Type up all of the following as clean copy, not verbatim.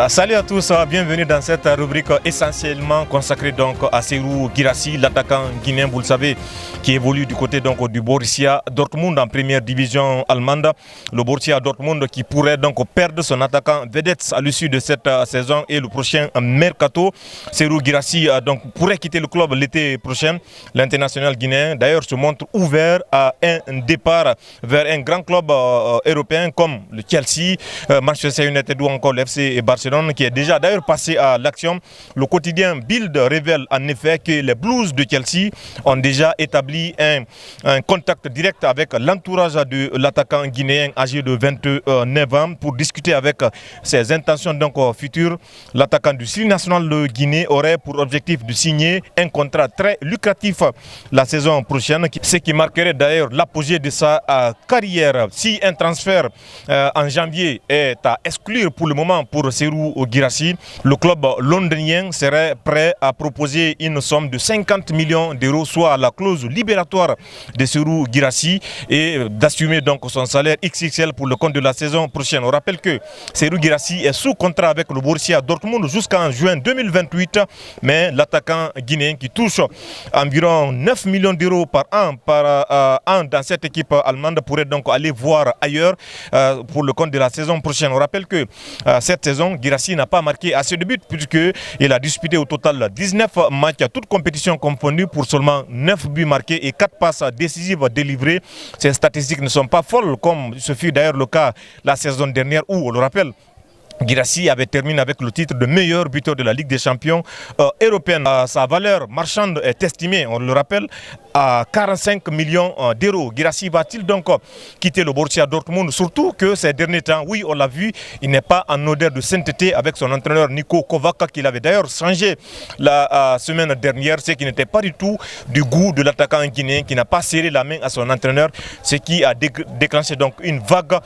Salut à tous, bienvenue dans cette rubrique essentiellement consacrée donc à Serhou Guirassy, l'attaquant guinéen, vous le savez, qui évolue du côté donc du Borussia Dortmund en première division allemande. Le Borussia Dortmund qui pourrait donc perdre son attaquant vedette à l'issue de cette saison et le prochain mercato. Serhou Guirassy donc pourrait quitter le club l'été prochain. L'international guinéen d'ailleurs se montre ouvert à un départ vers un grand club européen comme le Chelsea, Manchester United ou encore l'FC et Barcelone, qui est déjà d'ailleurs passé à l'action. Le quotidien Bild révèle en effet que les Blues de Chelsea ont déjà établi un contact direct avec l'entourage de l'attaquant guinéen âgé de 29 ans pour discuter avec ses intentions donc futures. L'attaquant du Stade national de Guinée aurait pour objectif de signer un contrat très lucratif la saison prochaine, ce qui marquerait d'ailleurs l'apogée de sa carrière. Si un transfert en janvier est à exclure pour le moment pour Serhou Guirassy, le club londonien serait prêt à proposer une somme de 50 millions d'euros, soit la clause libératoire de Serhou Guirassy, et d'assumer donc son salaire XXL pour le compte de la saison prochaine. On rappelle que Serhou Guirassy est sous contrat avec le Borussia Dortmund jusqu'en juin 2028, mais l'attaquant guinéen qui touche environ 9 millions d'euros par an dans cette équipe allemande pourrait donc aller voir ailleurs pour le compte de la saison prochaine. On rappelle que cette saison, Guirassy n'a pas marqué assez de buts puisqu'il a disputé au total 19 matchs à toutes compétitions confondues pour seulement 9 buts marqués et 4 passes décisives délivrées. Ces statistiques ne sont pas folles comme ce fut d'ailleurs le cas la saison dernière où, on le rappelle, Guirassy avait terminé avec le titre de meilleur buteur de la Ligue des champions européenne. Sa valeur marchande est estimée, on le rappelle, à 45 millions d'euros. Guirassy va-t-il donc quitter le Borussia Dortmund? Surtout que ces derniers temps, oui, on l'a vu, il n'est pas en odeur de sainteté avec son entraîneur Niko Kovac, qu'il avait d'ailleurs changé la semaine dernière, ce qui n'était pas du tout du goût de l'attaquant guinéen, qui n'a pas serré la main à son entraîneur, ce qui a déclenché donc une vague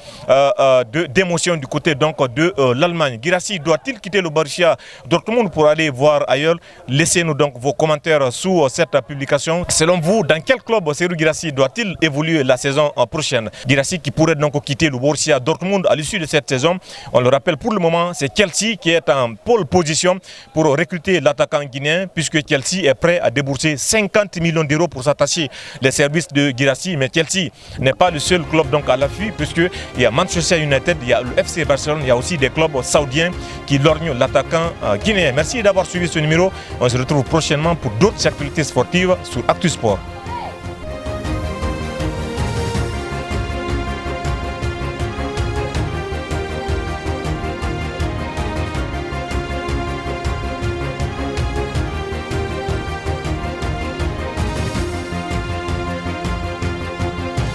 d'émotion du côté donc de l'Allemagne. Guirassy doit-il quitter le Borussia Dortmund pour aller voir ailleurs? Laissez-nous donc vos commentaires sous cette publication. Selon vous, dans quel club Serhou Guirassy doit-il évoluer la saison prochaine? Guirassy qui pourrait donc quitter le Borussia Dortmund à l'issue de cette saison. On le rappelle, pour le moment, c'est Chelsea qui est en pole position pour recruter l'attaquant guinéen, puisque Chelsea est prêt à débourser 50 millions d'euros pour s'attacher les services de Guirassy. Mais Chelsea n'est pas le seul club donc à l'affût, puisqu'il y a Manchester United, il y a le FC Barcelone, il y a aussi des clubs saoudiens qui lorgnent l'attaquant guinéen. Merci d'avoir suivi ce numéro. On se retrouve prochainement pour d'autres actualités sportives sur Actu Sport.